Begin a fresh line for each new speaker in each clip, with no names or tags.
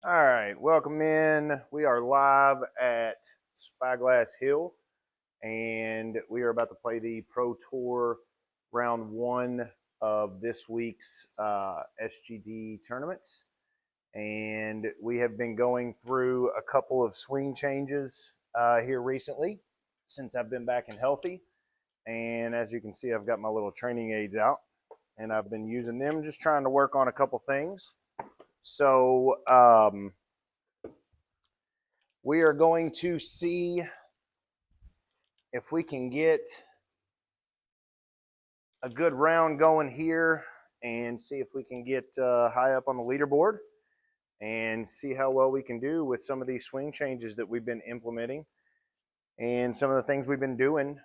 All right, welcome in. We are live at Spyglass Hill, and we are about to play the Pro Tour round one of this week's SGT tournaments. And we have been going through a couple of swing changes here recently since I've been back and healthy. And as you can see, I've got my little training aids out, and I've been using them just trying to work on a couple things. So, we are going to see if we can get a good round going here and see if we can get high up on the leaderboard and see how well we can do with some of these swing changes that we've been implementing and some of the things we've been doing.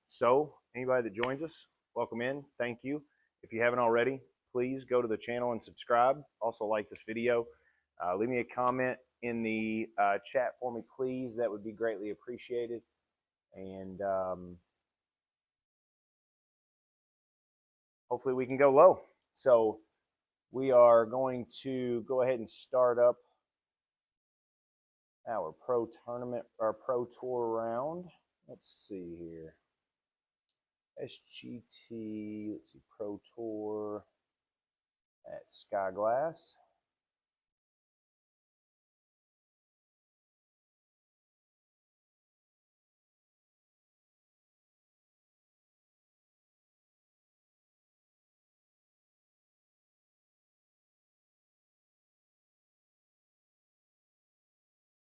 So anybody that joins us, welcome in. Thank you. If you haven't already, please go to the channel and subscribe. Also like this video. Leave me a comment in the chat for me, please. That would be greatly appreciated. And hopefully we can go low. So we are going to go ahead and start up our pro tournament, our pro tour round. Let's see here. SGT, let's see, pro tour at Skyglass.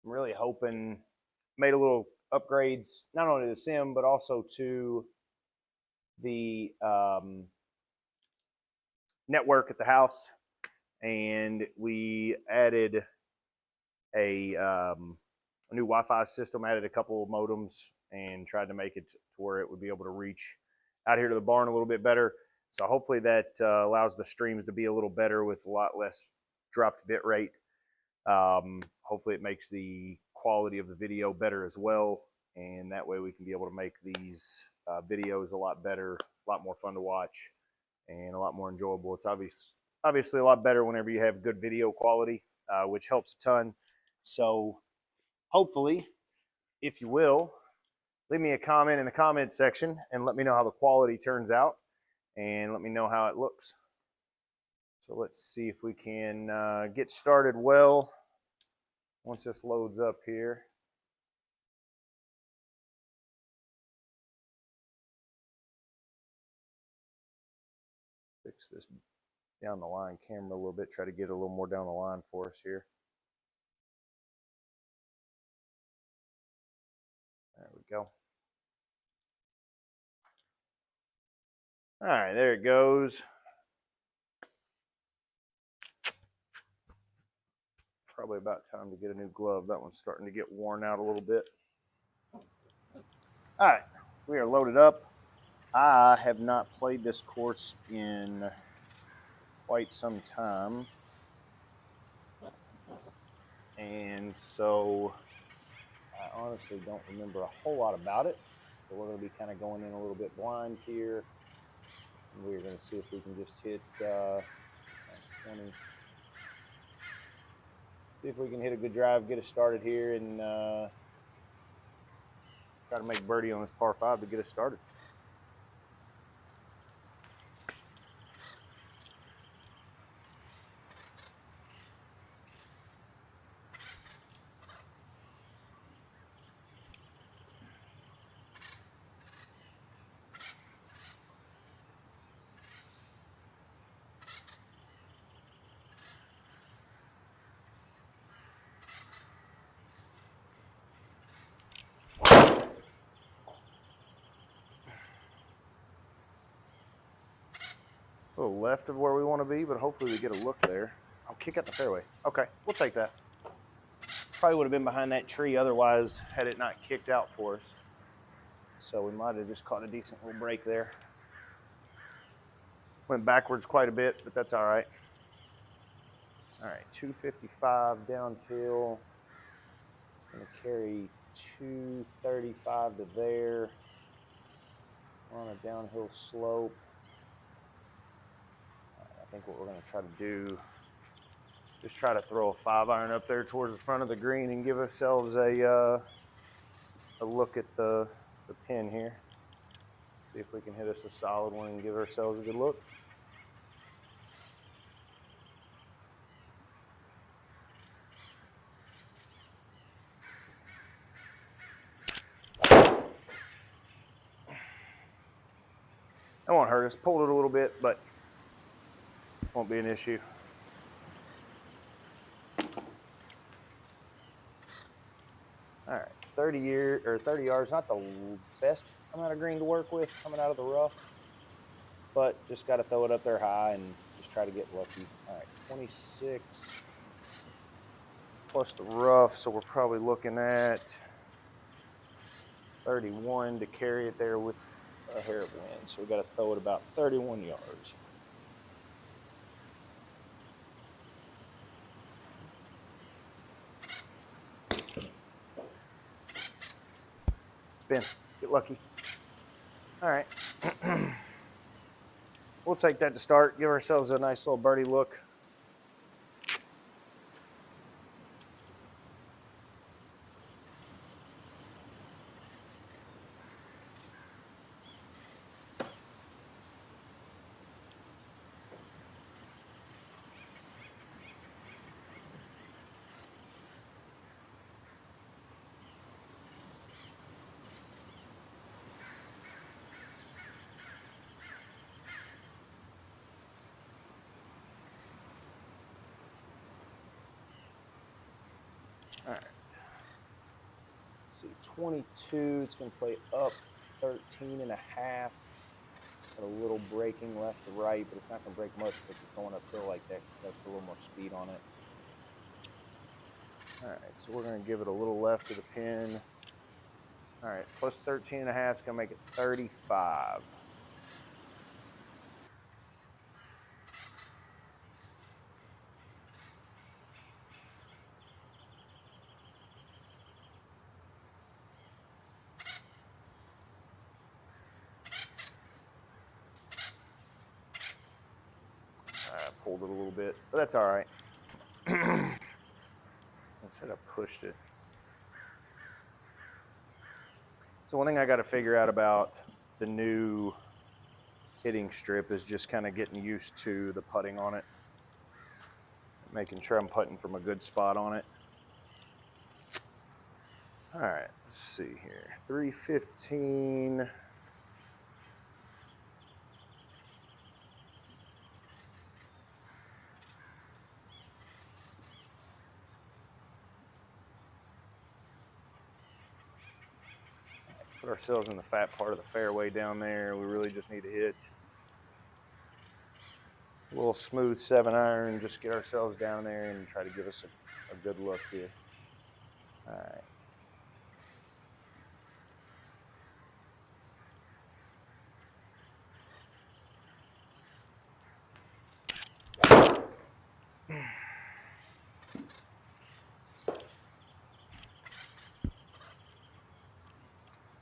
I'm really hoping, made a little upgrades, not only to the sim, but also to the network at the house. And we added a new Wi-Fi system, added a couple of modems, and tried to make it to where it would be able to reach out here to the barn a little bit better. So hopefully that allows the streams to be a little better with a lot less dropped bit rate. Hopefully it makes the quality of the video better as well, and that way we can be able to make these videos a lot better, a lot more fun to watch, and a lot more enjoyable. It's obviously a lot better whenever you have good video quality, which helps a ton. So hopefully, if you will, leave me a comment in the comment section and let me know how the quality turns out and let me know how it looks. So let's see if we can get started well once this loads up here. Fix this down the line camera a little bit, try to get a little more down the line for us here. There we go. All right, there it goes. Probably about time to get a new glove. That one's starting to get worn out a little bit. All right, we are loaded up. I have not played this course in quite some time. And so I honestly don't remember a whole lot about it. So we're going to be kind of going in a little bit blind here. And we're going to see if we can just hit 20. See if we can hit a good drive, get us started here, and try to make birdie on this par 5 to get us started. A little left of where we want to be, but hopefully we get a look there. I'll kick out the fairway. Okay, we'll take that. Probably would have been behind that tree otherwise had it not kicked out for us. So we might have just caught a decent little break there. Went backwards quite a bit, but that's all right. All right, 255 downhill. It's going to carry 235 to there. We're on a downhill slope. I think what we're going to try to do just try to throw a 5-iron up there towards the front of the green and give ourselves a look at the pin here. See if we can hit us a solid one and give ourselves a good look. That won't hurt us. Pulled it a little bit, but won't be an issue. All right, 30 yards, not the best amount of green to work with coming out of the rough, but just got to throw it up there high and just try to get lucky. All right, 26 plus the rough, so we're probably looking at 31 to carry it there with a hair of wind. So we got to throw it about 31 yards. Spin, get lucky. All right. We'll take that to start, give ourselves a nice little birdie look. All right. Let's see, 22, it's going to play up 13 and a half. Got a little braking left to right, but it's not going to break much if it's going uphill like that. Got a little more speed on it. All right, so we're going to give it a little left to the pin. All right, plus 13 and a half is going to make it 35. I pulled it a little bit, but that's all right. I said I pushed it. So one thing I got to figure out about the new hitting strip is just kind of getting used to the putting on it. Making sure I'm putting from a good spot on it. All right, let's see here. 315. Put ourselves in the fat part of the fairway down there. We really just need to hit a little smooth 7-iron, just get ourselves down there and try to give us a good look here. All right.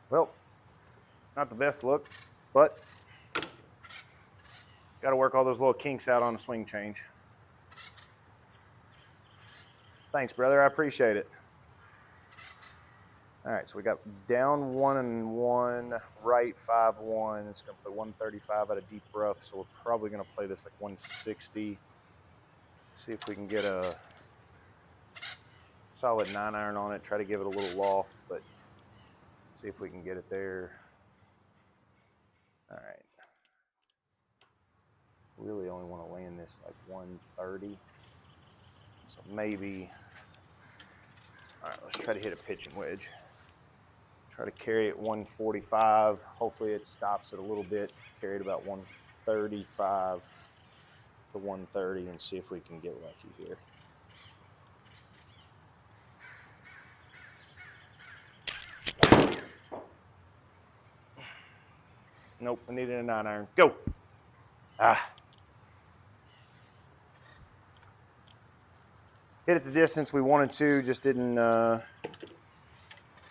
Well, not the best look, but got to work all those little kinks out on the swing change. Thanks, brother. I appreciate it. All right, so we got down 1 and 1, right 5-1. It's going to play 135 out of deep rough, so we're probably going to play this like 160. See if we can get a solid 9-iron on it. Try to give it a little loft, but see if we can get it there. All right. Really only want to land this like 130. So maybe, all right, let's try to hit a pitching wedge. Try to carry it 145. Hopefully it stops it a little bit. Carry it about 135 to 130 and see if we can get lucky here. Nope, I needed a 9-iron. Go. Ah. Hit it the distance we wanted to, just didn't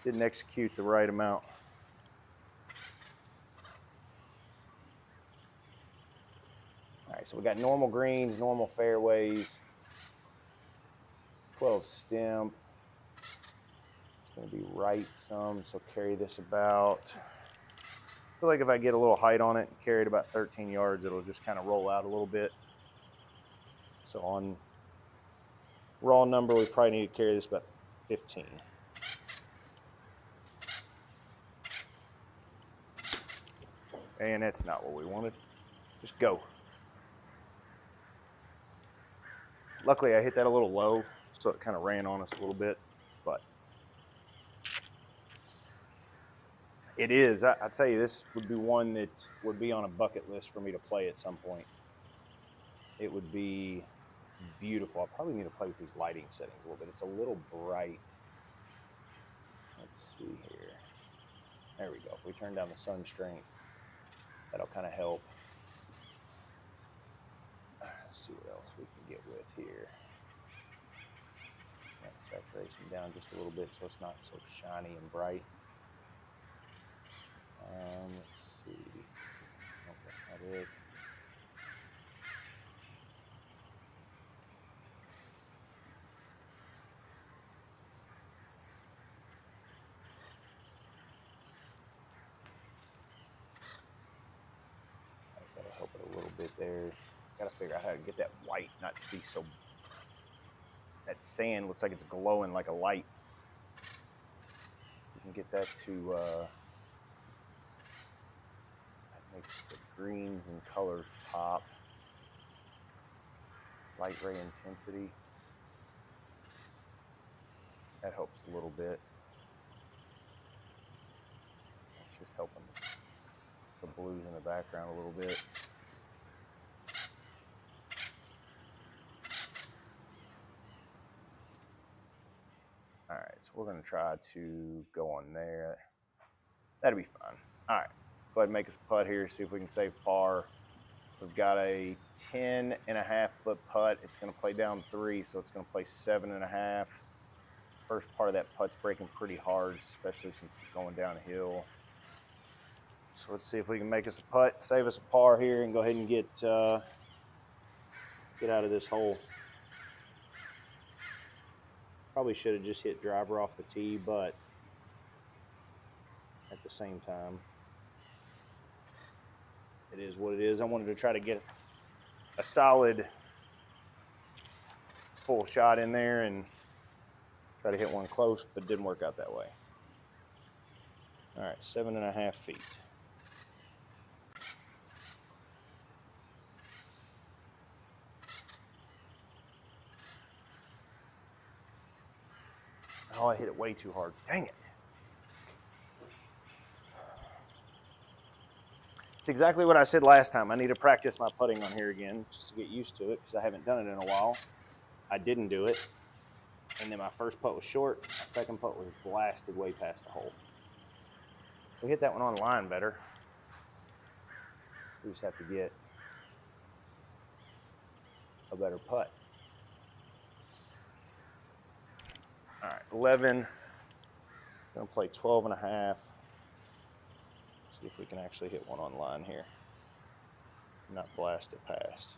execute the right amount. All right, so we got normal greens, normal fairways. 12 Stimp. It's going to be right some, so carry this about. I feel like if I get a little height on it and carry it about 13 yards, it'll just kind of roll out a little bit. So on raw number, we probably need to carry this about 15. And that's not what we wanted. Just go. Luckily, I hit that a little low, so it kind of ran on us a little bit, but it is. I tell you, this would be one that would be on a bucket list for me to play at some point. It would be beautiful. I probably need to play with these lighting settings a little bit. It's a little bright. Let's see here. There we go. If we turn down the sun strength, that'll kind of help. Let's see what else we can get with here. That saturation down just a little bit so it's not so shiny and bright. Let's see. Nope, that's not it. That'll help it a little bit there. Gotta figure out how to get that white not to be so. That sand looks like it's glowing like a light. You can get that to. That makes the greens and colors pop. Light ray intensity. That helps a little bit. It's just helping the blues in the background a little bit. All right, so we're going to try to go on there. That'll be fun. All right, go ahead and make us a putt here, see if we can save par. We've got a 10.5 foot putt. It's going to play down 3, so it's going to play 7.5. First part of that putt's breaking pretty hard, especially since it's going downhill. So let's see if we can make us a putt, save us a par here, and go ahead and get out of this hole. Probably should have just hit driver off the tee, but at the same time, it is what it is. I wanted to try to get a solid full shot in there and try to hit one close, but it didn't work out that way. All right, 7.5 feet. Oh, I hit it way too hard. Dang it. It's exactly what I said last time. I need to practice my putting on here again just to get used to it because I haven't done it in a while. I didn't do it. And then my first putt was short. My second putt was blasted way past the hole. We hit that one on line better. We just have to get a better putt. All right, 11. Gonna play 12.5. See if we can actually hit one on line here. Not blast it past.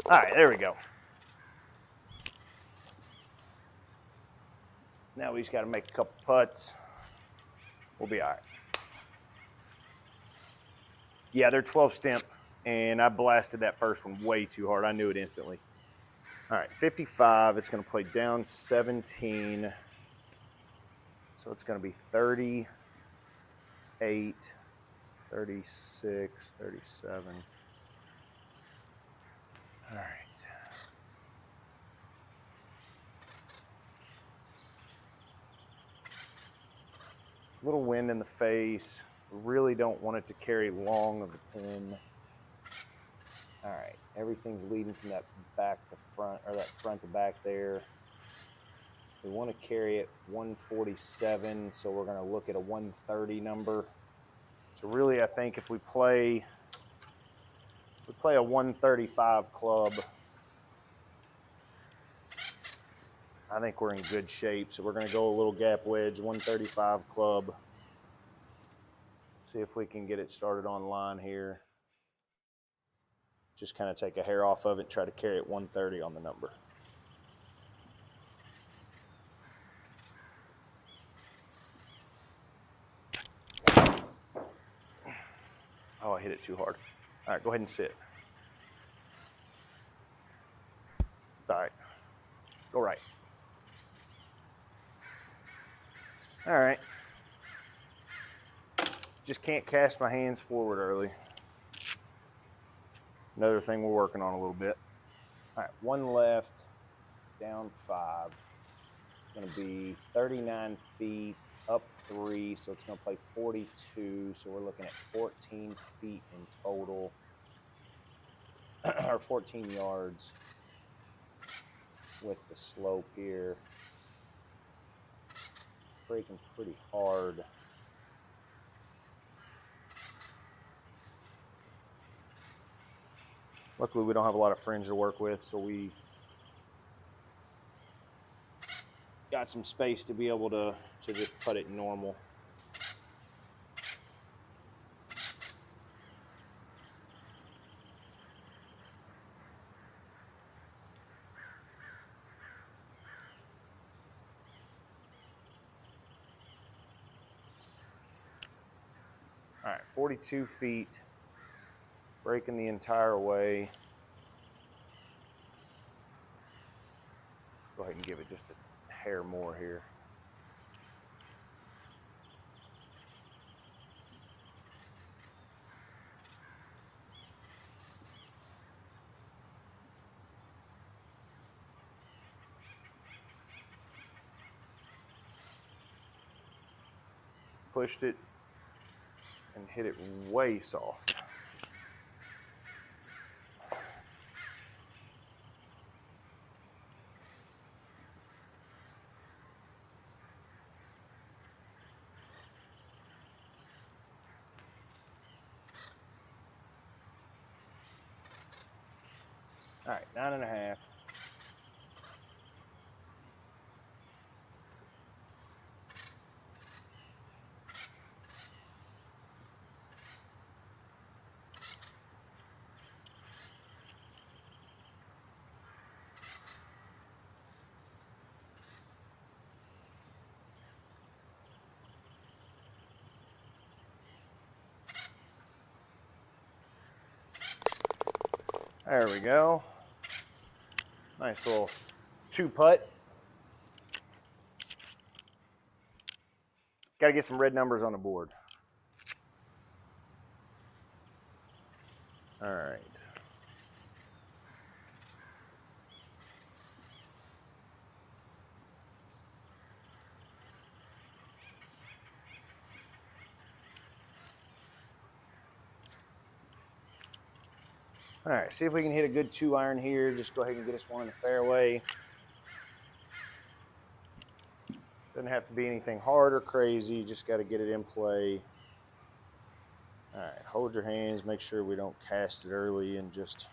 All right, there we go. Now we just got to make a couple putts. We'll be all right. Yeah, they're 12 Stimp, and I blasted that first one way too hard. I knew it instantly. All right, 55. It's going to play down 17. So it's going to be 38, 36, 37. All right. Little wind in the face. Really don't want it to carry long of the pin. All right, everything's leading from that back to front, or that front to back there. We want to carry it 147, so we're going to look at a 130 number. So really, I think if we play a 135 club, I think we're in good shape. So we're going to go a little gap wedge, 135 club. See if we can get it started on line here. just kind of take a hair off of it, try to carry it 130 on the number. Oh, I hit it too hard. All right, go ahead and sit. It's all right. Go right. All right. Just can't cast my hands forward early. Another thing we're working on a little bit. All right, one left, down 5. It's going to be 39 feet, up 3, so it's going to play 42. So we're looking at 14 feet in total, or 14 yards with the slope here. Breaking pretty hard. Luckily, we don't have a lot of fringe to work with, so we got some space to be able to just put it normal. All right, 42 feet, breaking the entire way. Go ahead and give it just a hair more here. Pushed it and hit it way soft. All right, 9.5. There we go. Nice little 2-putt. Got to get some red numbers on the board. All right. All right, see if we can hit a good 2-iron here. Just go ahead and get us one in the fairway. Doesn't have to be anything hard or crazy. Just got to get it in play. All right, hold your hands. Make sure we don't cast it early and just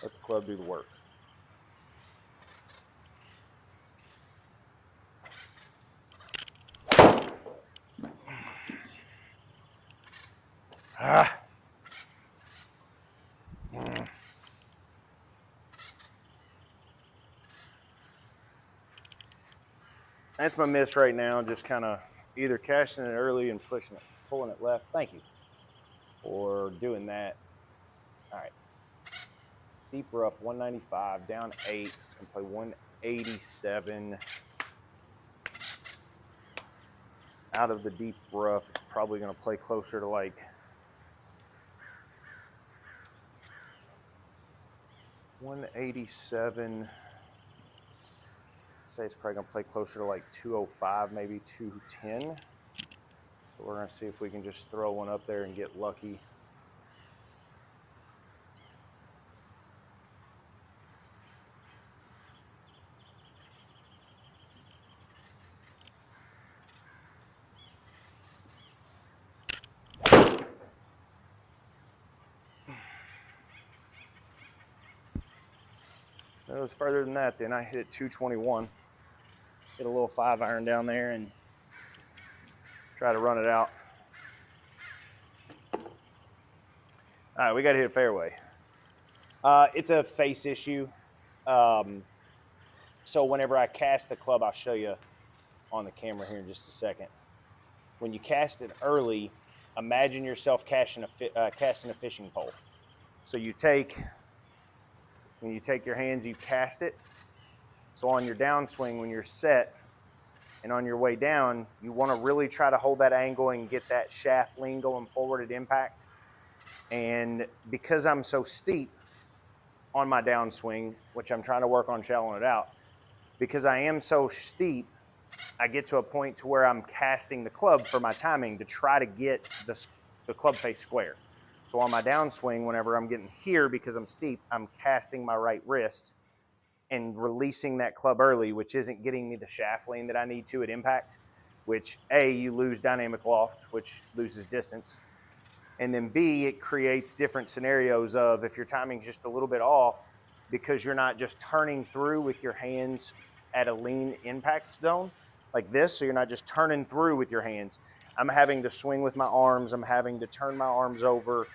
let the club do the work. Ah. That's my miss right now, just kind of either casting it early and pushing it, pulling it left, thank you, or doing that. All right, deep rough, 195, down 8, it's gonna play 187. Out of the deep rough, it's probably gonna play closer to like 187. Say it's probably gonna play closer to like 205, maybe 210. So we're gonna see if we can just throw one up there and get lucky. It was further than that. Then I hit it 221. Hit a little 5-iron down there and try to run it out. All right, we got to hit fairway. It's a face issue. So whenever I cast the club, I'll show you on the camera here in just a second. When you cast it early, imagine yourself casting a fishing pole. So when you take your hands, you cast it. So on your downswing, when you're set and on your way down, you want to really try to hold that angle and get that shaft lean going forward at impact. And because I'm so steep on my downswing, which I'm trying to work on shallowing it out, because I am so steep, I get to a point to where I'm casting the club for my timing to try to get the club face square. So on my downswing, whenever I'm getting here, because I'm steep, I'm casting my right wrist and releasing that club early, which isn't getting me the shaft lean that I need to at impact, which A, you lose dynamic loft, which loses distance. And then B, it creates different scenarios of if your timing's just a little bit off, because you're not just turning through with your hands at a lean impact zone like this, so you're not just turning through with your hands. I'm having to swing with my arms. I'm having to turn my arms over.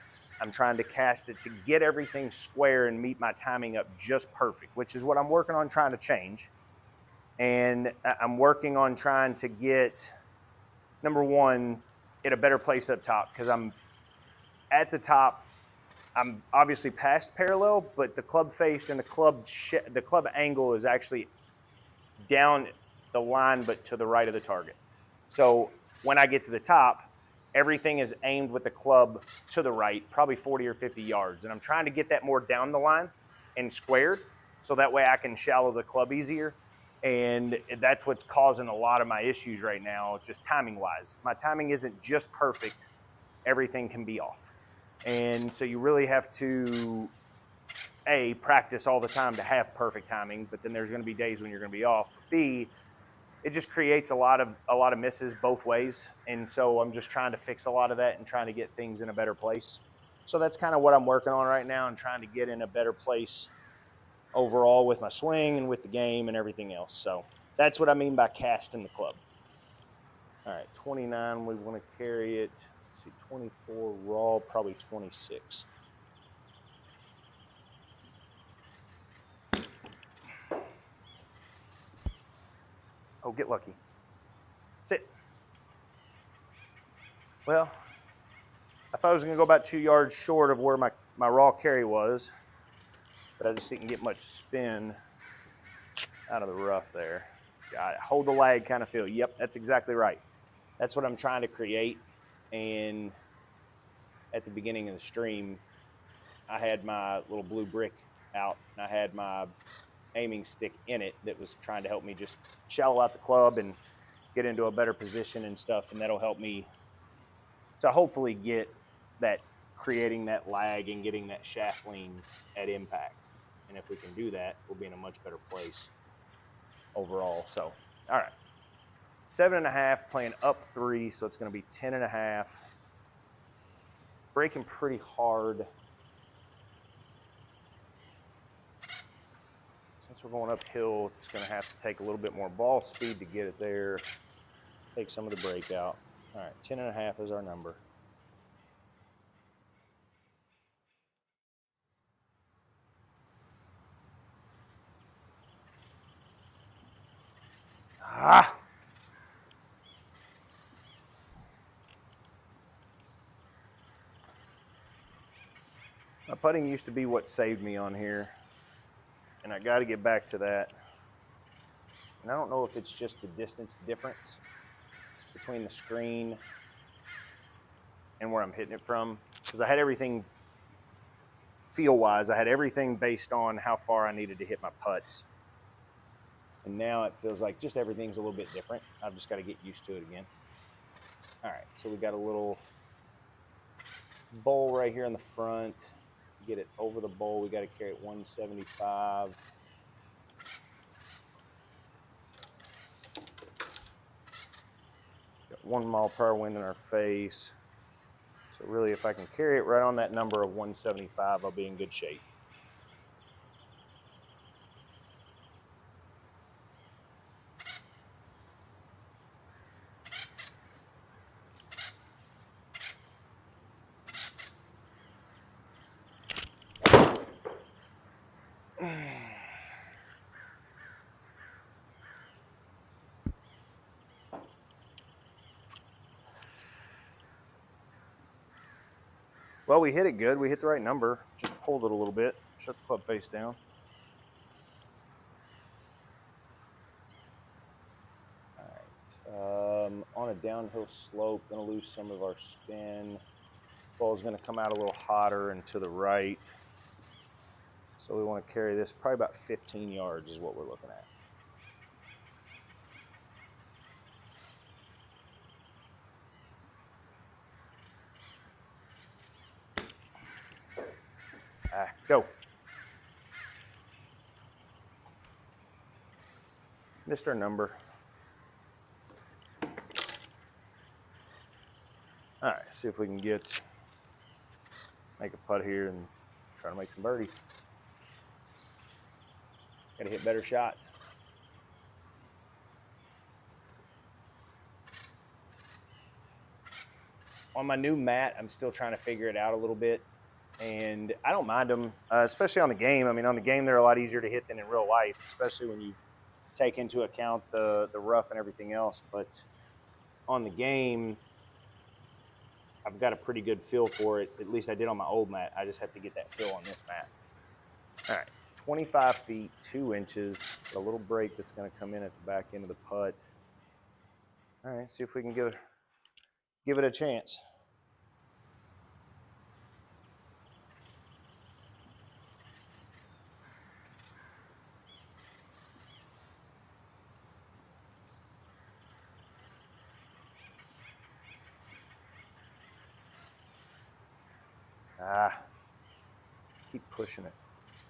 I'm trying to cast it to get everything square and meet my timing up just perfect, which is what I'm working on trying to change. And I'm working on trying to get, number one, at a better place up top, because I'm at the top. I'm obviously past parallel, but the club face and the club angle is actually down the line, but to the right of the target. So when I get to the top, everything is aimed with the club to the right, probably 40 or 50 yards. And I'm trying to get that more down the line and squared, so that way I can shallow the club easier. And that's what's causing a lot of my issues right now, just timing wise. My timing isn't just perfect. Everything can be off. And so you really have to, A, practice all the time to have perfect timing, but then there's going to be days when you're going to be off. B, it just creates a lot of misses both ways. And so I'm just trying to fix a lot of that and trying to get things in a better place. So that's kind of what I'm working on right now and trying to get in a better place overall with my swing and with the game and everything else. So that's what I mean by casting the club. All right, 29, we want to carry it. Let's see, 24 raw, probably 26. Oh, get lucky. Sit. Well, I thought I was going to go about 2 yards short of where my raw carry was, but I just didn't get much spin out of the rough there. Got it. Hold the lag kind of feel. Yep, that's exactly right. That's what I'm trying to create. And at the beginning of the stream, I had my little blue brick out, and I had my aiming stick in it that was trying to help me just shallow out the club and get into a better position and stuff, and that'll help me to hopefully get that, creating that lag and getting that shaft lean at impact. And if we can do that, we'll be in a much better place overall. So, all right, 7.5, playing up 3, so it's going to be 10.5. Breaking pretty hard. Since we're going uphill, it's going to have to take a little bit more ball speed to get it there. Take some of the break out. All right, 10.5 is our number. Ah! My putting used to be what saved me on here, and I got to get back to that. And I don't know if it's just the distance difference between the screen and where I'm hitting it from, because I had everything feel-wise, I had everything based on how far I needed to hit my putts. And now it feels like just everything's a little bit different. I've just got to get used to it again. All right, so we got a little bowl right here in the front. Get it over the bowl, we got to carry it 175. Got 1 mile per hour wind in our face. So really, if I can carry it right on that number of 175, I'll be in good shape. Well, we hit it good. We hit the right number. Just pulled it a little bit. Shut the club face down. All right. On a downhill slope, going to lose some of our spin. Ball's going to come out a little hotter and to the right. So we want to carry this probably about 15 yards is what we're looking at. Go. Missed our number. All right, see if we can make a putt here and try to make some birdies. Got to hit better shots. On my new mat, I'm still trying to figure it out a little bit. And I don't mind them, especially on the game. I mean, on the game, they're a lot easier to hit than in real life, especially when you take into account the rough and everything else. But on the game, I've got a pretty good feel for it. At least I did on my old mat. I just have to get that feel on this mat. All right, 25 feet, 2 inches. A little break that's going to come in at the back end of the putt. All right, see if we can give it a chance. Keep pushing it.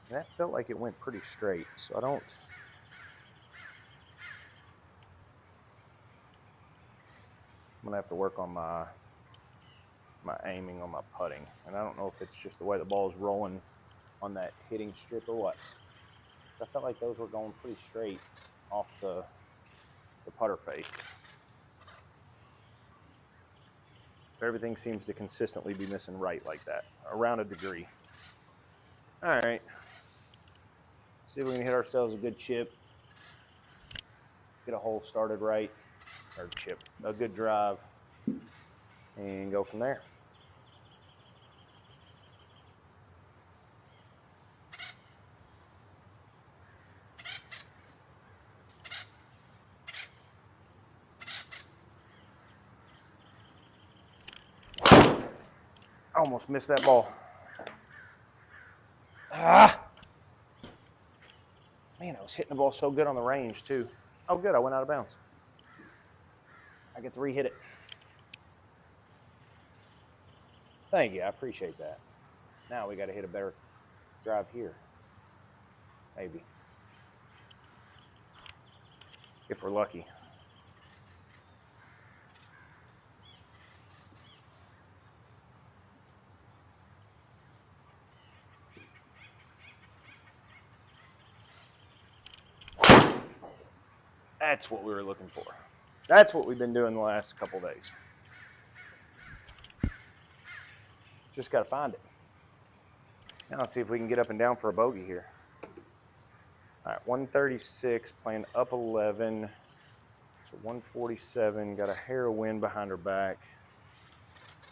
And that felt like it went pretty straight, so I'm gonna have to work on my aiming on my putting. And I don't know if it's just the way the ball's rolling on that hitting strip or what. So I felt like those were going pretty straight off the putter face. Everything seems to consistently be missing right like that, around a degree. All right, see if we can hit ourselves a good chip, get a hole started right, or chip, a good drive, and go from there. I almost missed that ball. Man, I was hitting the ball so good on the range too. Oh good, I went out of bounds. I get to re-hit it. Thank you, I appreciate that. Now we got to hit a better drive here. Maybe. If we're lucky. That's what we were looking for. That's what we've been doing the last couple days. Just got to find it. Now let's see if we can get up and down for a bogey here. All right, 136, playing up 11. So 147, got a hair of wind behind her back.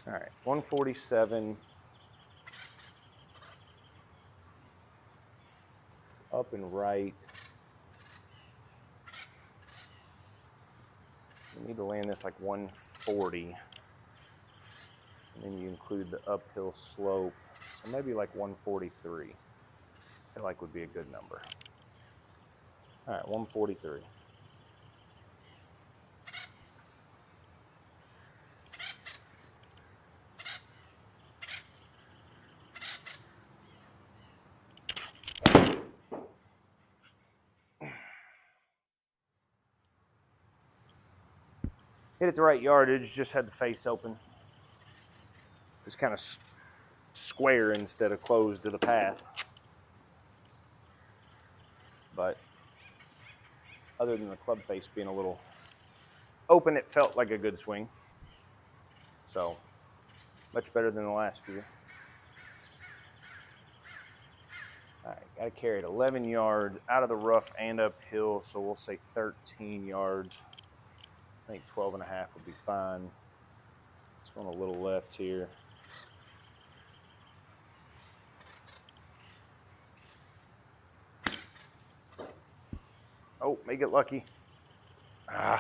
All right, 147. Up and right. You need to land this like 140. And then you include the uphill slope. So maybe like 143. I feel like would be a good number. All right, 143. Hit it the right yardage, just had the face open. It's kind of square instead of closed to the path. But other than the club face being a little open, it felt like a good swing. So much better than the last few. All right, got to carry it 11 yards out of the rough and uphill, so we'll say 13 yards. I think 12 and a half would be fine. It's going a little left here. Oh, may get lucky. I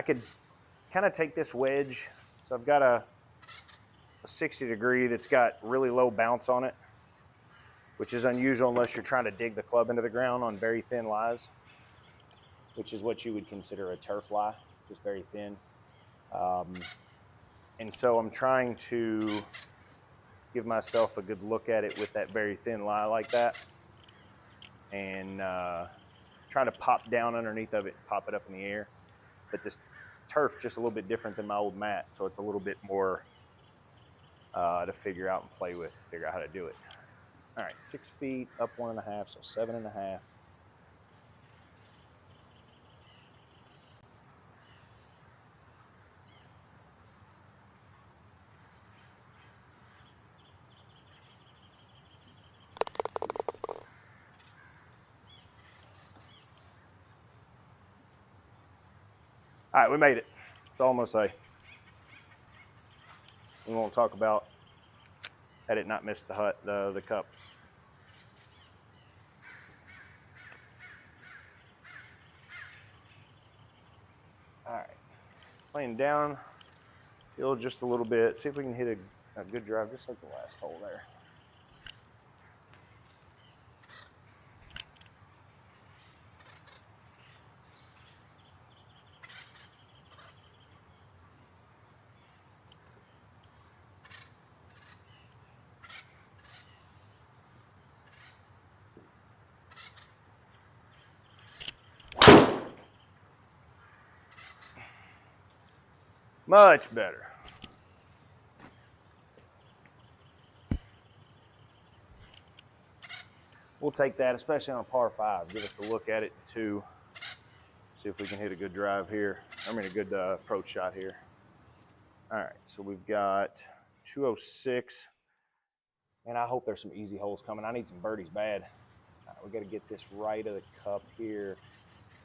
could kind of take this wedge. So I've got a 60 degree that's got really low bounce on it, which is unusual unless you're trying to dig the club into the ground on very thin lies, which is what you would consider a turf lie, just very thin. And so I'm trying to give myself a good look at it with that very thin lie like that, and trying to pop down underneath of it, pop it up in the air. But this turf just a little bit different than my old mat, so it's a little bit more to figure out and play with, figure out how to do it. All right, 6 feet, up 1.5, so 7.5. All right, we made it. That's all I'm gonna say. We won't talk about had it not missed the cup. All right, playing down, field just a little bit. See if we can hit a good drive, just like the last hole there. Much better. We'll take that, especially on a par 5. Give us a look at it too. See if we can hit a good drive here. I mean, a good approach shot here. All right, so we've got 206. And I hope there's some easy holes coming. I need some birdies bad. All right, we got to get this right of the cup here.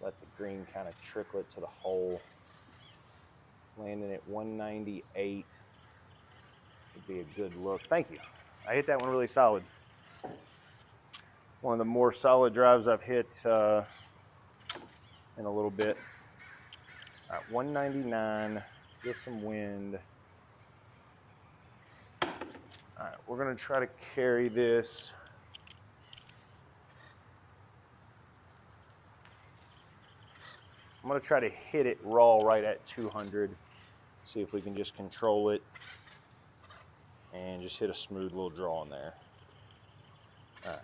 Let the green kind of trickle it to the hole. Landing at 198 would be a good look. Thank you. I hit that one really solid. One of the more solid drives I've hit in a little bit. All right, 199, get some wind. All right, we're gonna try to carry this. I'm gonna try to hit it raw right at 200. See if we can just control it and just hit a smooth little draw in there. All right.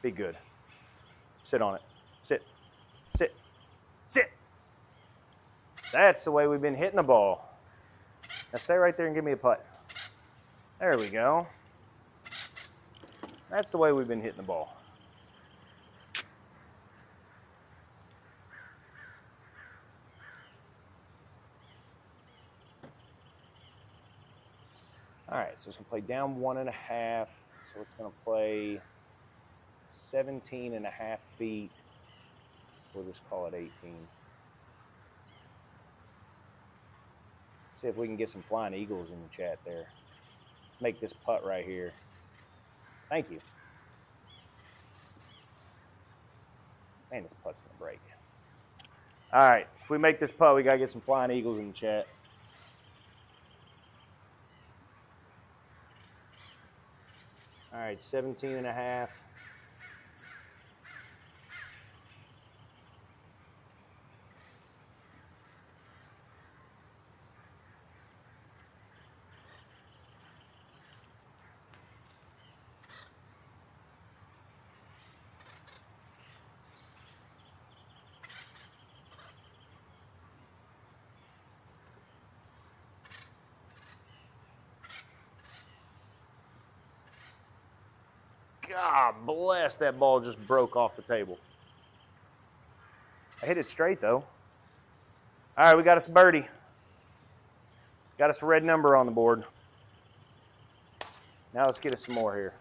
Be good. Sit on it. Sit. Sit. Sit. That's the way we've been hitting the ball. Now stay right there and give me a putt. There we go. That's the way we've been hitting the ball. All right, so it's gonna play down 1.5. So it's gonna play 17.5 feet. We'll just call it 18. See if we can get some flying eagles in the chat there. Make this putt right here. Thank you. Man, this putt's gonna break. All right, if we make this putt, we gotta get some flying eagles in the chat. All right, 17.5. God bless, that ball just broke off the table. I hit it straight though. All right, we got us a birdie. Got us a red number on the board. Now let's get us some more here.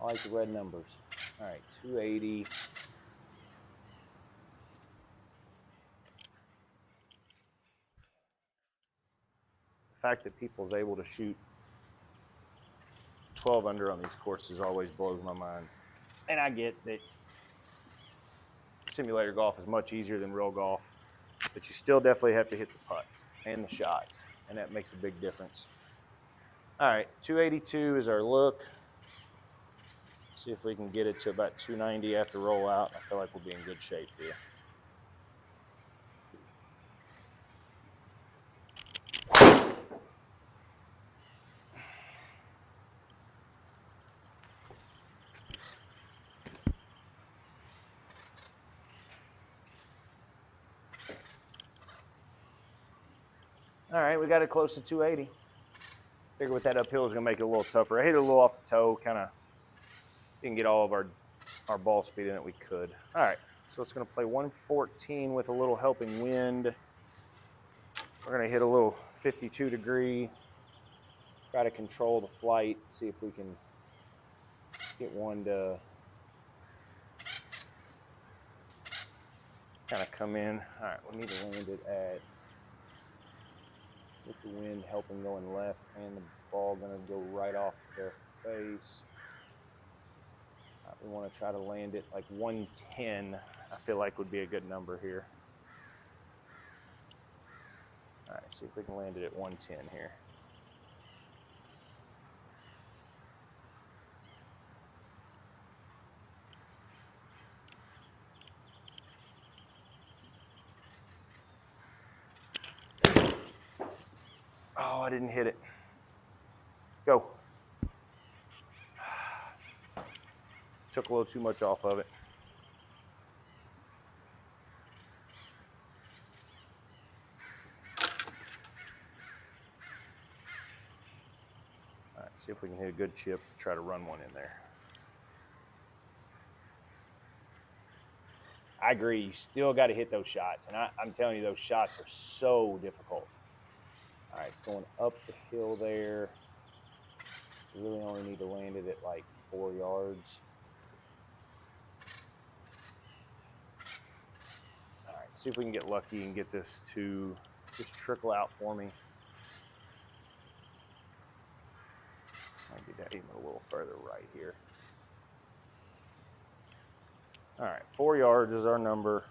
I like the red numbers. All right, 280. fact that people's able to shoot 12 under on these courses always blows my mind. And I get that simulator golf is much easier than real golf, but you still definitely have to hit the putts and the shots, and that makes a big difference. All right, 282 is our look. See if we can get it to about 290 after rollout. I feel like we'll be in good shape here. All right, we got it close to 280. Figure with that uphill is gonna make it a little tougher. I hit it a little off the toe, kind of didn't get all of our ball speed in it we could. All right, so it's gonna play 114 with a little helping wind. We're gonna hit a little 52 degree, try to control the flight, see if we can get one to kind of come in. All right, we need to land it at, with the wind helping going left and the ball gonna go right off their face. We want to try to land it like 110. I feel like would be a good number here. All right, see if we can land it at 110 here. Oh, I didn't hit it. Go. Took a little too much off of it. All right, see if we can hit a good chip, try to run one in there. I agree, you still got to hit those shots, and I'm telling you, those shots are so difficult. All right, it's going up the hill there. We really only need to land it at like 4 yards. All right, see if we can get lucky and get this to just trickle out for me. I'll get that even a little further right here. All right, 4 yards is our number.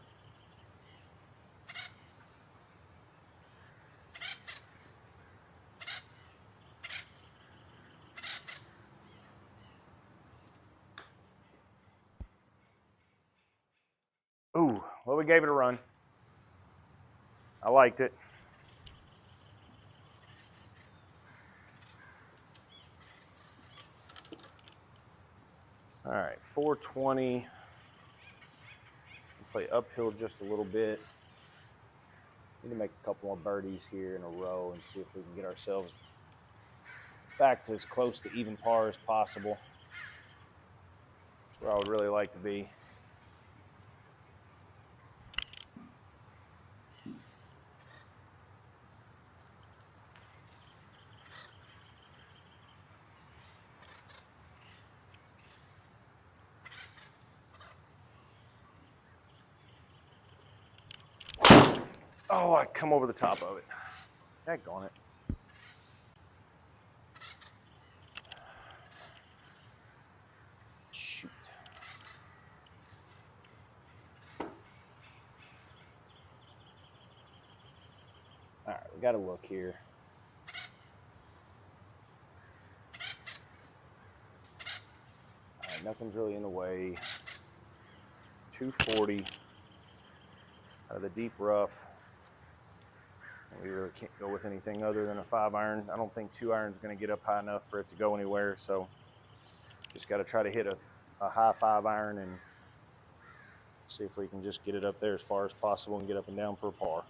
Ooh, well, we gave it a run. I liked it. All right, 420. Play uphill just a little bit. Need to make a couple more birdies here in a row and see if we can get ourselves back to as close to even par as possible. That's where I would really like to be. Oh, I come over the top of it. Daggone it. Shoot. All right, we got to look here. All right, nothing's really in the way. 240 out of the deep rough. We really can't go with anything other than a 5-iron. I don't think 2-iron's going to get up high enough for it to go anywhere, so just got to try to hit a high 5-iron and see if we can just get it up there as far as possible and get up and down for a par.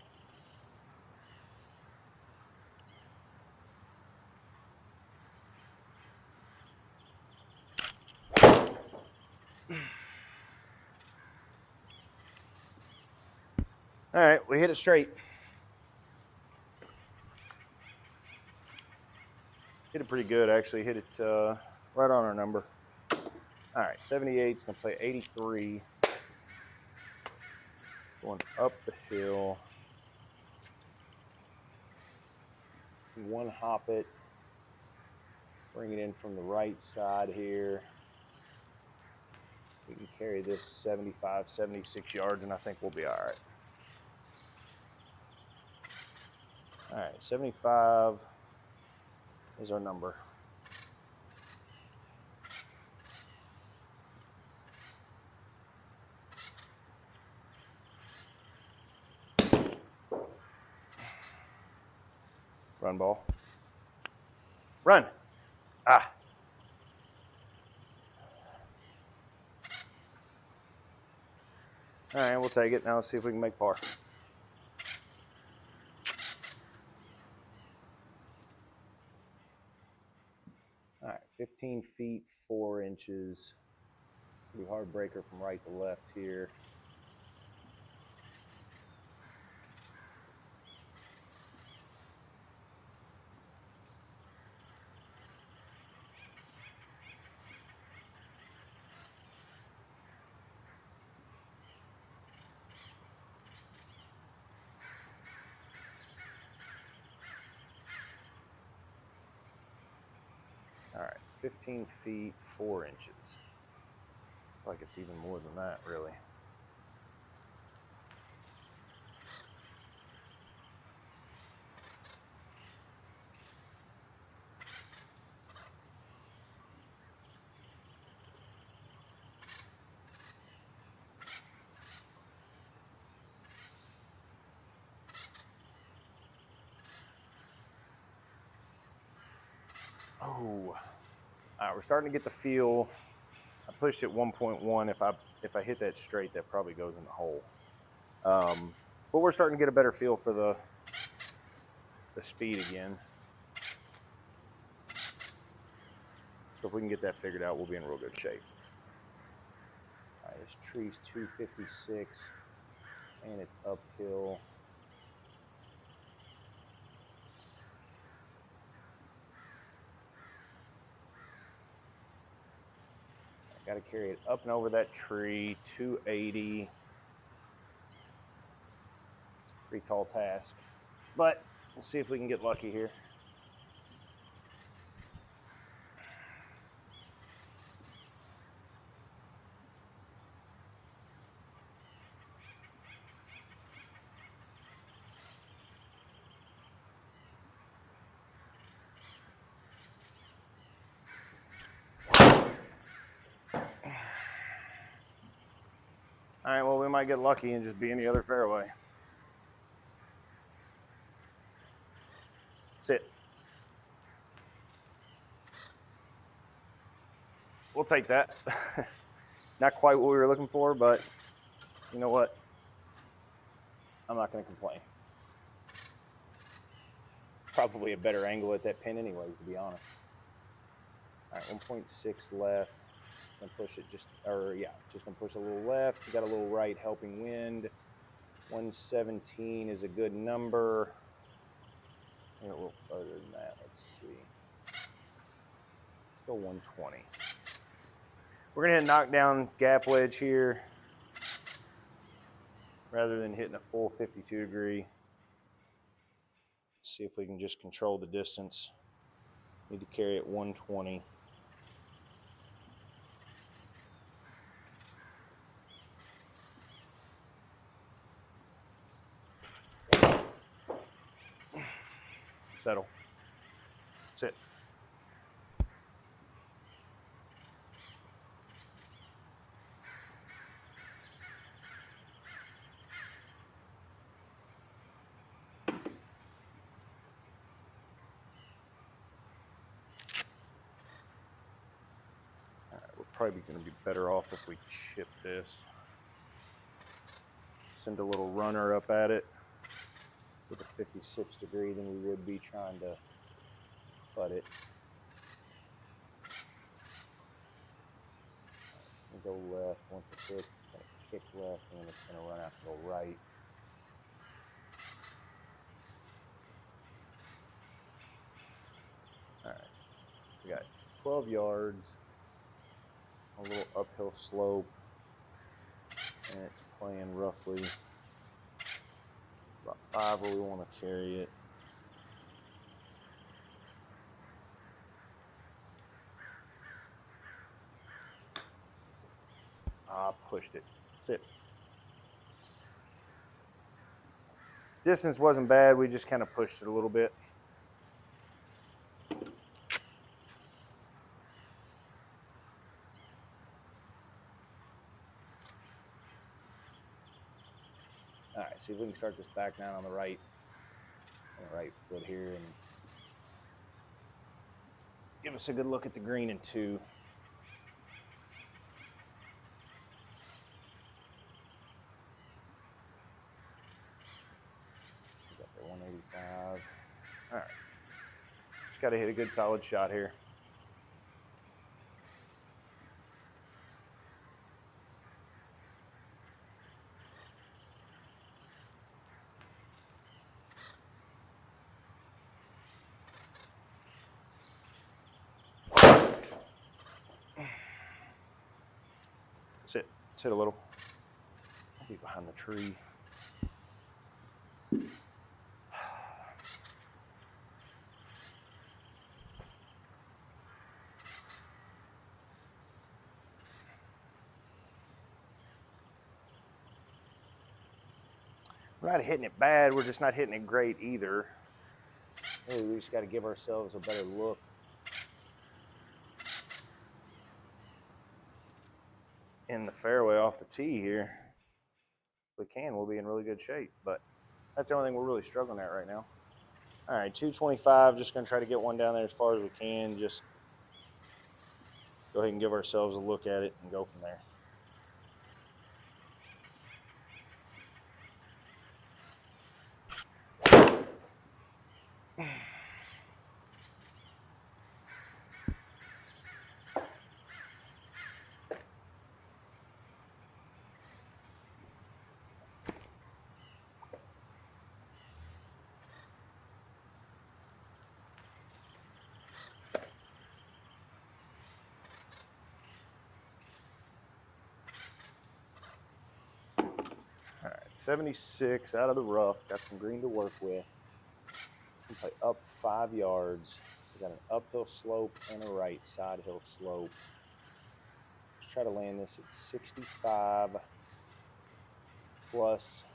All right, we hit it straight. Hit it pretty good, actually. Hit it right on our number. All right, 78's gonna play 83. Going up the hill. one hop it, bring it in from the right side here. We can carry this 75, 76 yards, and I think we'll be all right. All right, 75 is our number. Run, ball. Run. Ah. All right, we'll take it. Now let's see if we can make par. All right, 15 feet, 4 inches. Pretty hard breaker from right to left here. All right, 15 feet, 4 inches. Like it's even more than that, really. Oh, all right, we're starting to get the feel. I pushed it 1.1. If I hit that straight, that probably goes in the hole. But we're starting to get a better feel for the speed again. So if we can get that figured out, we'll be in real good shape. All right, this tree's 256, and it's uphill. Got to carry it up and over that tree, 280. It's a pretty tall task, but we'll see if we can get lucky here. All right, well, we might get lucky and just be in the other fairway. Sit. We'll take that. Not quite what we were looking for, but you know what? I'm not going to complain. Probably a better angle at that pin anyways, to be honest. All right, 1.6 left. Gonna push it just gonna push a little left. We got a little right helping wind. 117 is a good number. Maybe a little further than that. Let's see. Let's go 120. We're gonna hit a knockdown gap wedge here rather than hitting a full 52 degree. Let's see if we can just control the distance. Need to carry it 120. Settle. Sit. We're probably going to be better off if we chip this. Send a little runner up at it with a 56 degree than we would be trying to putt it. It's going to go left. Once it hits, it's going to kick left, and then it's going to run out and go right. All right, we got 12 yards, a little uphill slope, and it's playing roughly about 5 where we want to carry it. Pushed it. That's it. Distance wasn't bad. We just kind of pushed it a little bit. All right, see if we can start this back down on the right foot here and give us a good look at the green in 2. Got there 185. All right, just got to hit a good solid shot here. Sit a little. I'll be behind the tree. We're not hitting it bad. We're just not hitting it great either. Maybe we just got to give ourselves a better look. In the fairway off the tee here. If we can, we'll be in really good shape, but that's the only thing we're really struggling at right now. All right, 225, just gonna try to get one down there as far as we can. Just go ahead and give ourselves a look at it and go from there. All right, 76 out of the rough. Got some green to work with. We play up 5 yards. We got an uphill slope and a right side hill slope. Let's try to land this at 65 plus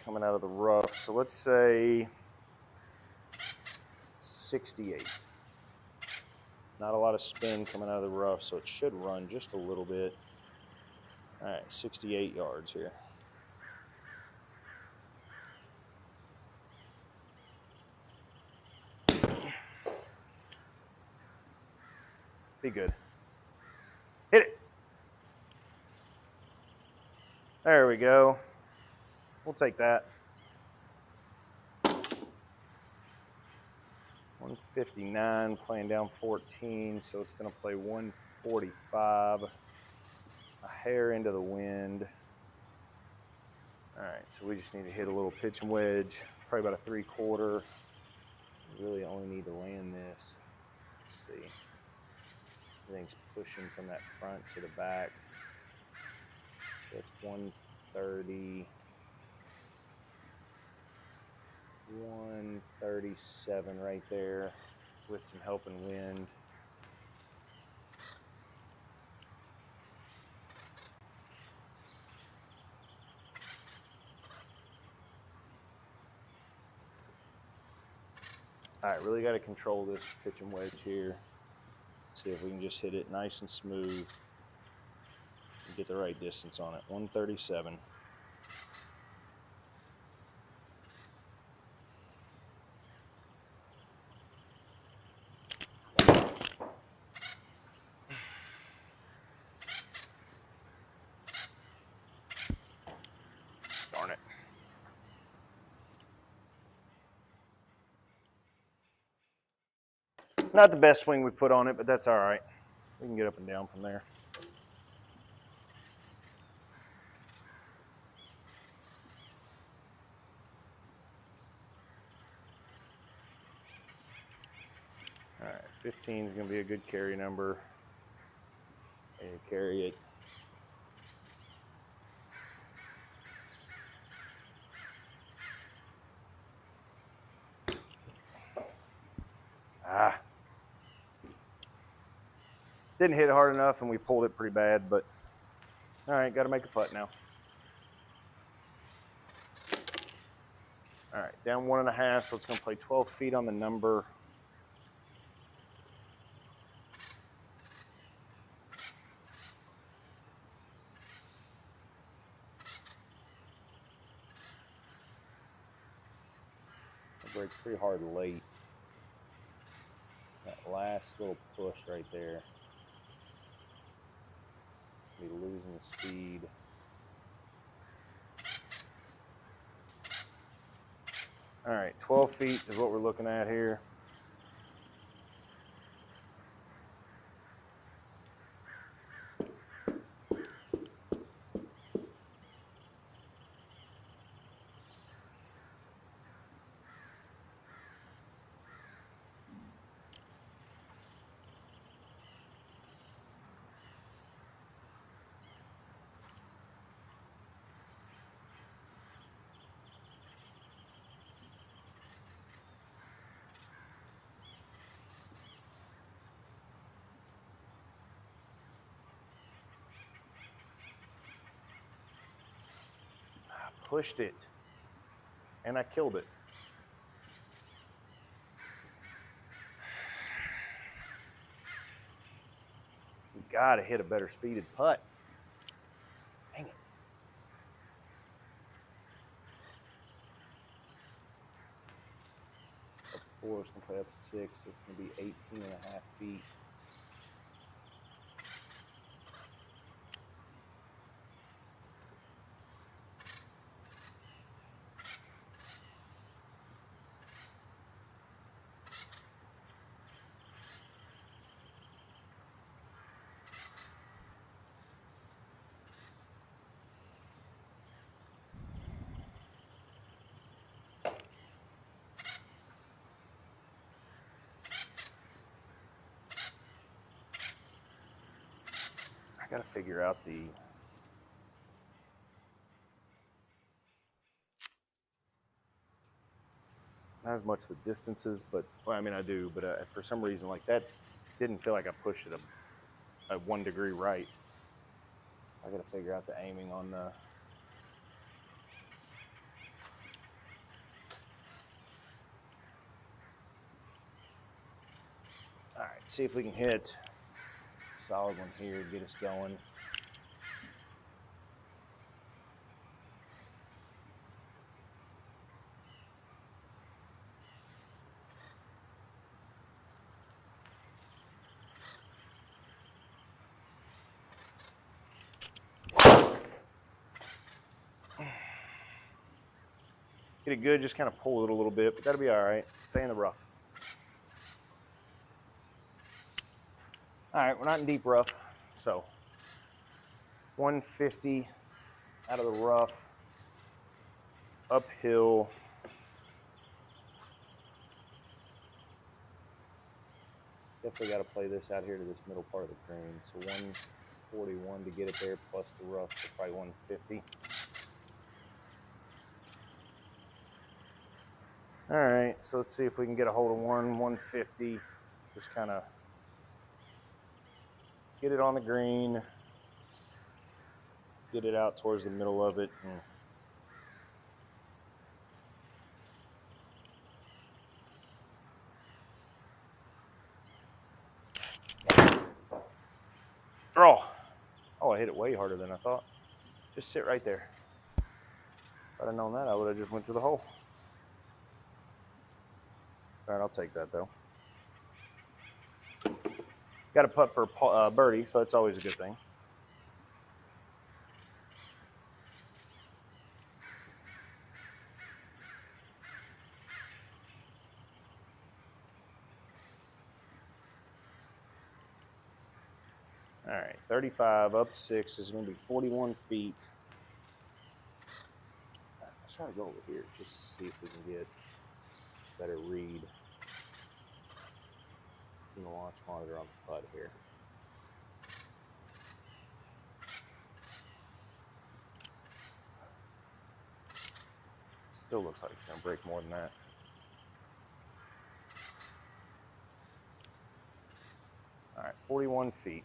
coming out of the rough. So let's say 68. Not a lot of spin coming out of the rough, so it should run just a little bit. All right, 68 yards here. Be good. Hit it. There we go. We'll take that. 159, playing down 14, so it's going to play 145. A hair into the wind. All right, so we just need to hit a little pitch and wedge, probably about a 3/4. We really only need to land this. Let's see. Everything's pushing from that front to the back. So it's 130. 137 right there with some helping wind. All right, really got to control this pitch and wedge here. See if we can just hit it nice and smooth and get the right distance on it. 137. Darn it. Not the best swing we put on it, but that's all right. We can get up and down from there. All right, 15 is going to be a good carry number. And carry it. Didn't hit it hard enough, and we pulled it pretty bad, but all right, got to make a putt now. All right, down 1.5, so it's going to play 12 feet on the number. I break pretty hard late. That last little push right there. Be losing the speed. All right, 12 feet is what we're looking at here. Pushed it, and I killed it. You gotta hit a better speeded putt. Dang it. Up 4, it's gonna play up 6, so it's gonna be 18.5 feet. I gotta figure out the not as much the distances, but well, I mean I do, but for some reason like that didn't feel like I pushed it a 1 degree right. I gotta figure out the aiming on the all right, see if we can hit a solid one here, get us going. Get it good, just kind of pull it a little bit, but that'll be all right. Stay in the rough. All right, we're not in deep rough, so 150 out of the rough, uphill. Definitely got to play this out here to this middle part of the green. So 141 to get it there, plus the rough, so probably 150. All right, so let's see if we can get a hold of 150. Just kind of get it on the green, get it out towards the middle of it. Draw. Oh, I hit it way harder than I thought. Just sit right there. If I'd have known that, I would have just went to the hole. All right, I'll take that though. Got a putt for birdie, so that's always a good thing. All right, 35 up 6 is going to be 41 feet. Let's try to go over here just to see if we can get a better read from the launch monitor on the putt here. Still looks like it's going to break more than that. All right, 41 feet.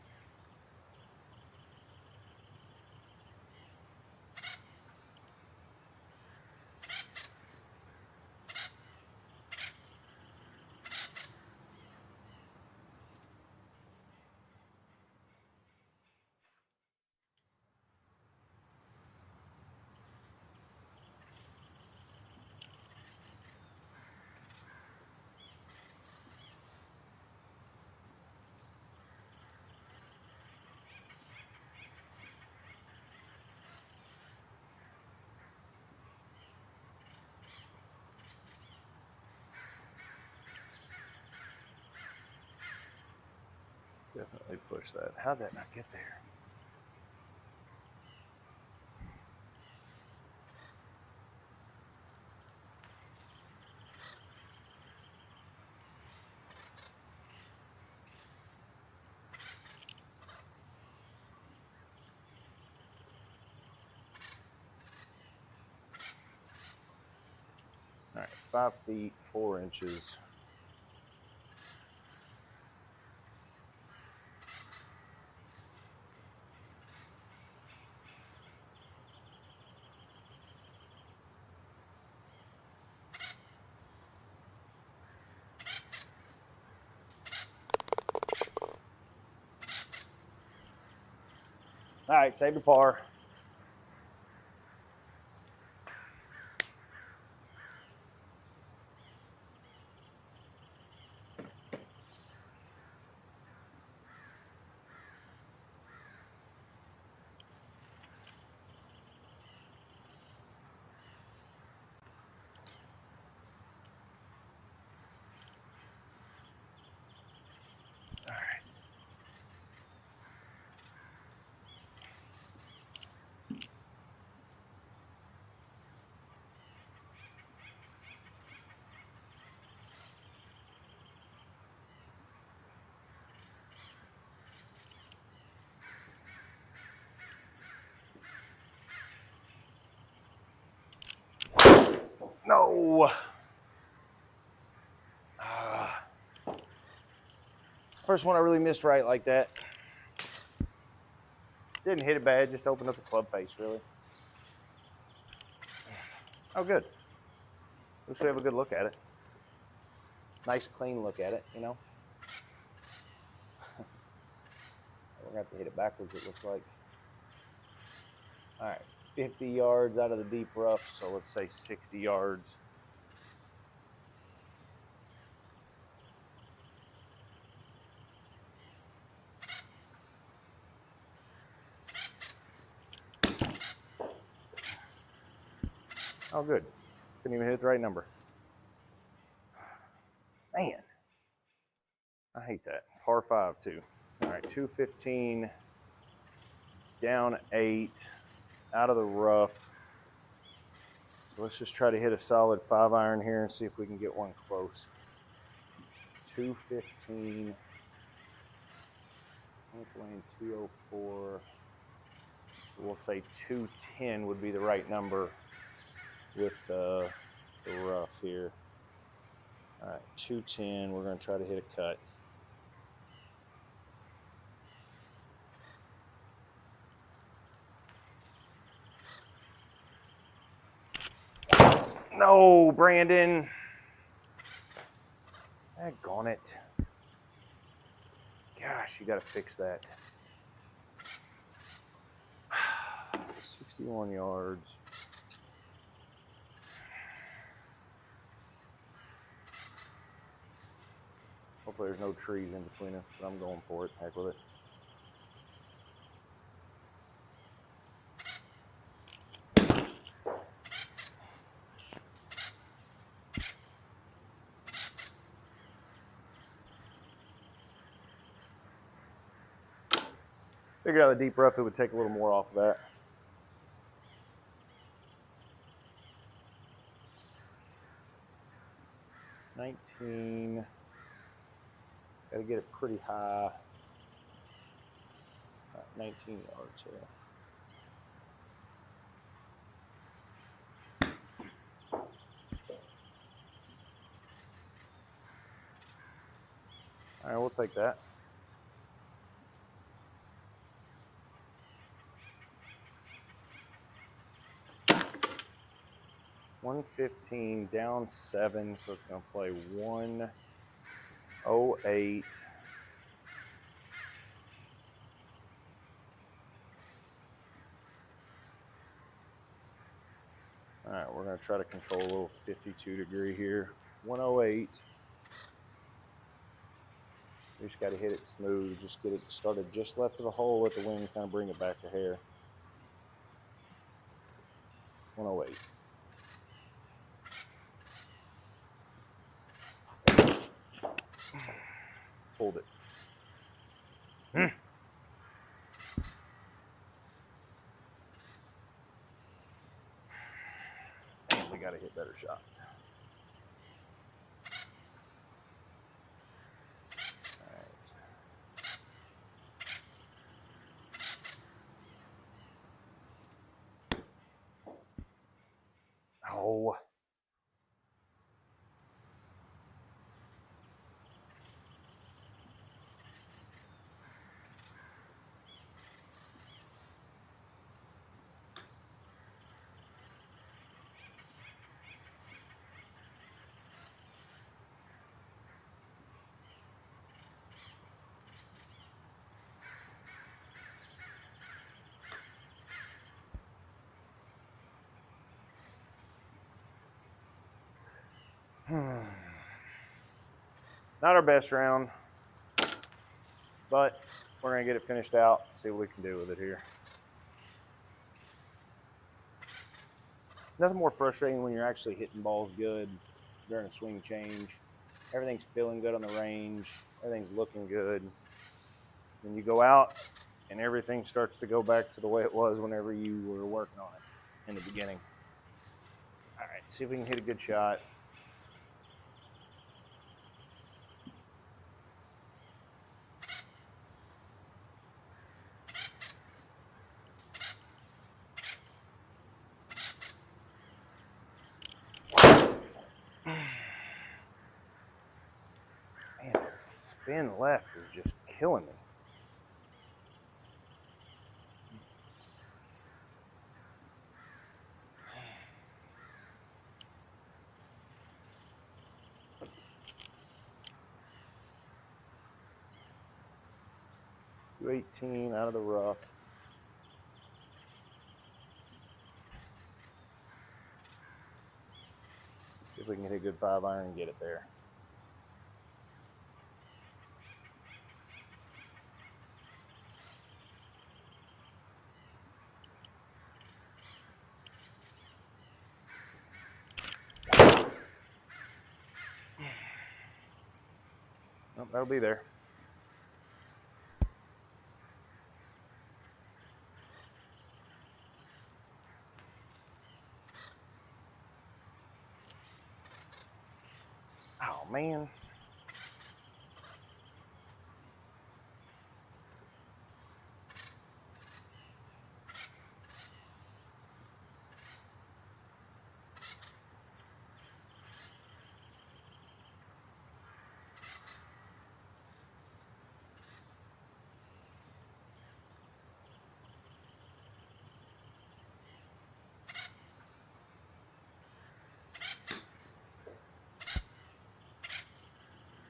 Definitely push that. How'd that not get there? All right, 5 feet, 4 inches. All right, save the par. All right. No. It's the first one I really missed right like that. Didn't hit it bad, just opened up the club face, really. Oh, good. At least we have a good look at it. Nice, clean look at it, you know. We're going to have to hit it backwards, it looks like. All right, 50 yards out of the deep rough, so let's say 60 yards. Oh, good. Couldn't even hit the right number. Man, I hate that. Par 5, too. All right, 215, down 8, out of the rough. So let's just try to hit a solid 5-iron here and see if we can get one close. 215, lane 204. So we'll say 210 would be the right number with the rough here. All right, 210, we're going to try to hit a cut. No, Brandon. Daggone it. Gosh, you got to fix that. 61 yards. Hopefully there's no trees in between us, but I'm going for it. Heck with it. Figured out the deep rough, it would take a little more off of that. $19. Got to get it pretty high. 19 yards here. All right, we'll take that. $115, down 7, so it's going to play 108. All right, we're going to try to control a little 52-degree here. 108. We just got to hit it smooth. Just get it started just left of the hole. Let the wind kind of bring it back a hair. 108. Hold it. Man, we got to hit better shots. Oh. Not our best round, but we're going to get it finished out, see what we can do with it here. Nothing more frustrating when you're actually hitting balls good during a swing change. Everything's feeling good on the range. Everything's looking good. Then you go out and everything starts to go back to the way it was whenever you were working on it in the beginning. All right, see if we can hit a good shot. Man, that spin left is just killing me. .218 out of the rough. See if we can hit a good 5-iron and get it there. Nope, that'll be there. Oh, man.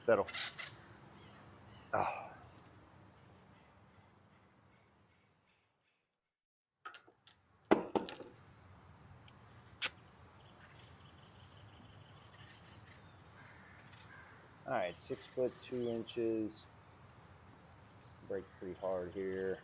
Settle. Oh. All right, 6 foot 2 inches. Break pretty hard here.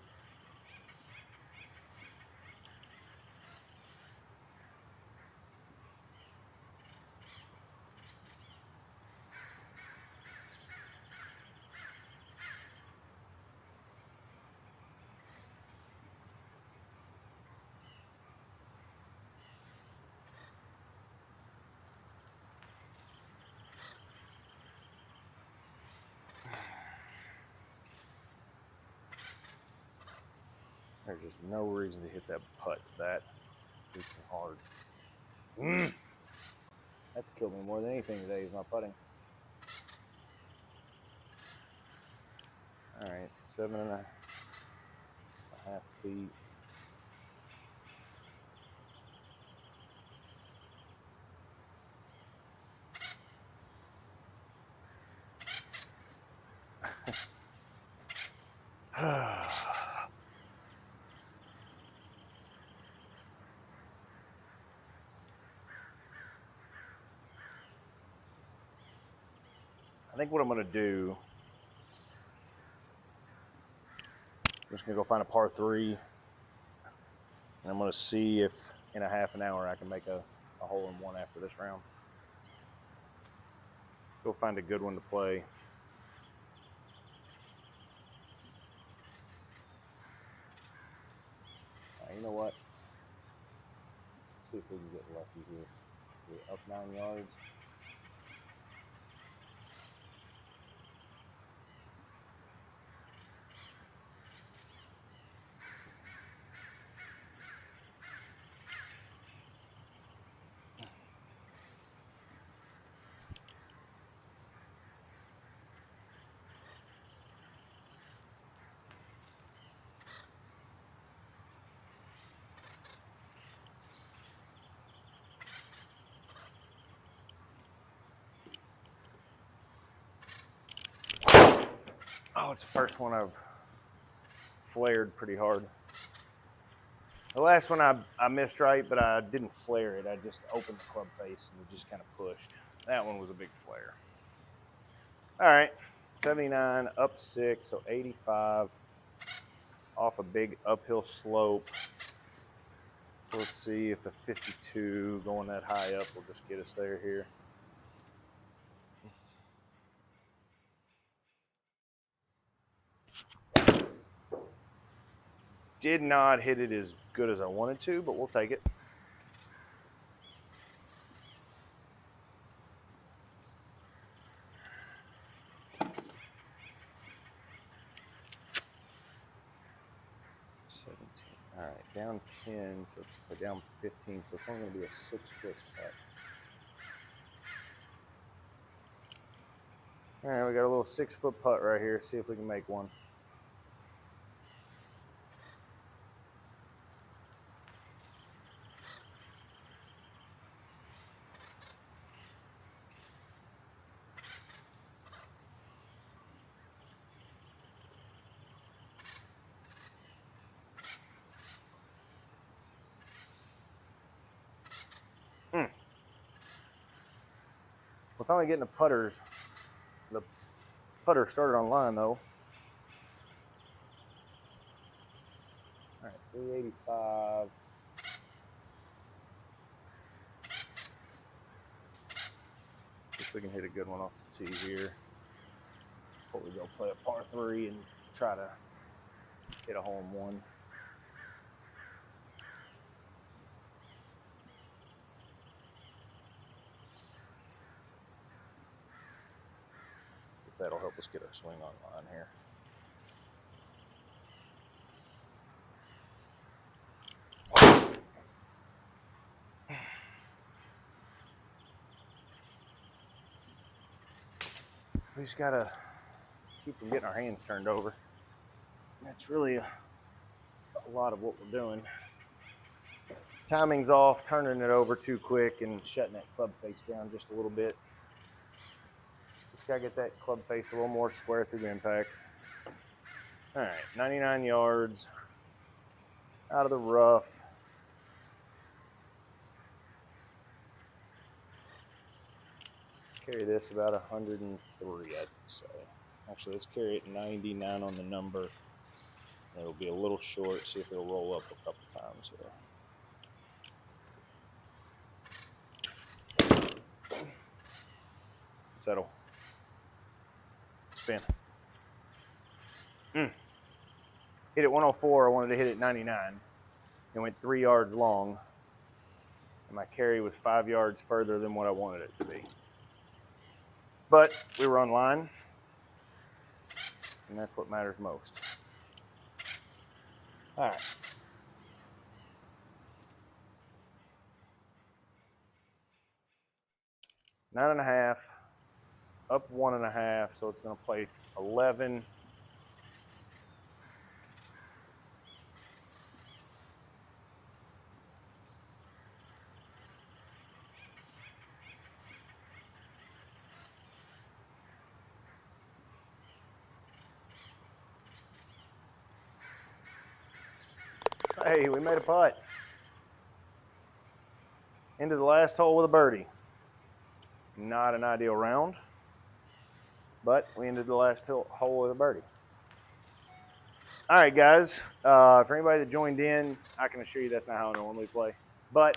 There's just no reason to hit that putt that freaking hard. That's killed me more than anything today is my putting. All right, 7.5 feet. I think what I'm going to do, I'm just going to go find a par 3, and I'm going to see if in a half an hour I can make a hole-in-one after this round. Go find a good one to play. know what? Let's see if we can get lucky here. We're up 9 yards. Oh, it's the first one I've flared pretty hard. The last one I missed right, but I didn't flare it. I just opened the club face and it just kind of pushed. That one was a big flare. All right, 79, up 6, so 85, off a big uphill slope. So let's see if a 52 going that high up will just get us there here. Did not hit it as good as I wanted to, but we'll take it. All right, down 10, so it's down 15, so it's only going to be a 6-foot putt. All right, we got a little 6-foot putt right here. See if we can make one. We're finally getting the putters. The putter started on line though. All right, 385. See if we can hit a good one off the tee here before we go play a par 3 and try to hit a hole in one. If that'll help us get our swing on line here. We just gotta keep from getting our hands turned over. That's really a lot of what we're doing. Timing's off, turning it over too quick and shutting that club face down just a little bit. Just gotta get that club face a little more square through the impact. All right, 99 yards out of the rough. Carry this about 103, I'd say. Actually, let's carry it 99 on the number. It'll be a little short. See if it'll roll up a couple times here. Settle. Spin. Hit it 104. I wanted to hit it 99. It went 3 yards long. And my carry was 5 yards further than what I wanted it to be. But we were on line. And that's what matters most. All right. Nine and a half, up 1.5, so it's going to play 11. Hey, we made a putt. Into the last hole with a birdie. Not an ideal round, but we ended the last hole with a birdie. All right, guys. For anybody that joined in, I can assure you that's not how I normally play. But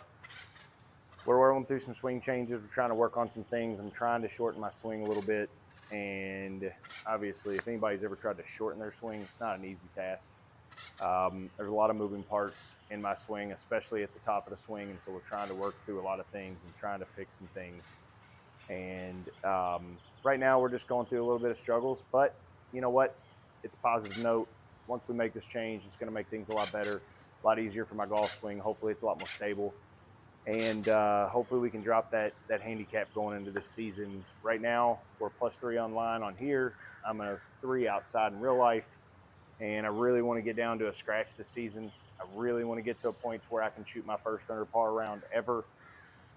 we're working through some swing changes. We're trying to work on some things. I'm trying to shorten my swing a little bit. And obviously, if anybody's ever tried to shorten their swing, it's not an easy task. There's a lot of moving parts in my swing, especially at the top of the swing, and so we're trying to work through a lot of things and trying to fix some things. And right now we're just going through a little bit of struggles, but you know what? It's a positive note. Once we make this change, it's going to make things a lot better, a lot easier for my golf swing. Hopefully it's a lot more stable, and hopefully we can drop that handicap going into this season. Right now we're +3 online on here. I'm a 3 outside in real life, and I really want to get down to a scratch this season. I really want to get to a point where I can shoot my first under par round ever,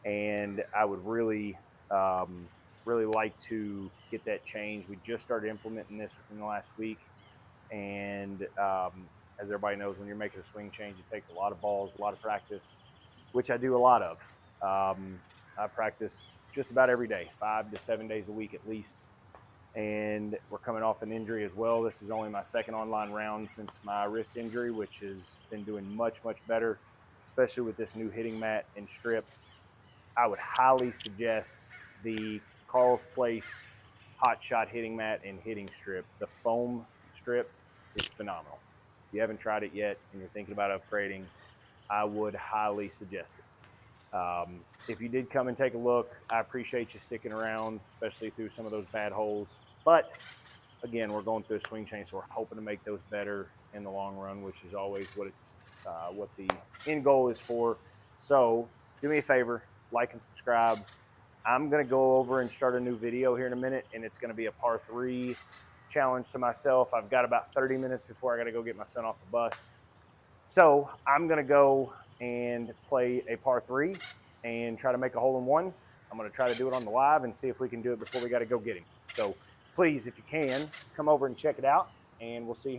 and I would really, really like to get that change. We just started implementing this within the last week, and as everybody knows, when you're making a swing change, it takes a lot of balls, a lot of practice, which I do a lot of. I practice just about every day, 5 to 7 days a week at least. And we're coming off an injury as well. This is only my second online round since my wrist injury, which has been doing much, much better, especially with this new hitting mat and strip. I would highly suggest the Carl's Place Hot Shot hitting mat and hitting strip. The foam strip is phenomenal. If you haven't tried it yet and you're thinking about upgrading, I would highly suggest it. If you did come and take a look, I appreciate you sticking around, especially through some of those bad holes. But again, we're going through a swing change, so we're hoping to make those better in the long run, which is always what the end goal is for. So do me a favor, like and subscribe. I'm going to go over and start a new video here in a minute, and it's going to be a par 3 challenge to myself. I've got about 30 minutes before I got to go get my son off the bus. So I'm going to go and play a par 3 and try to make a hole-in-one. I'm going to try to do it on the live and see if we can do it before we got to go get him. So please, if you can, come over and check it out, and we'll see you.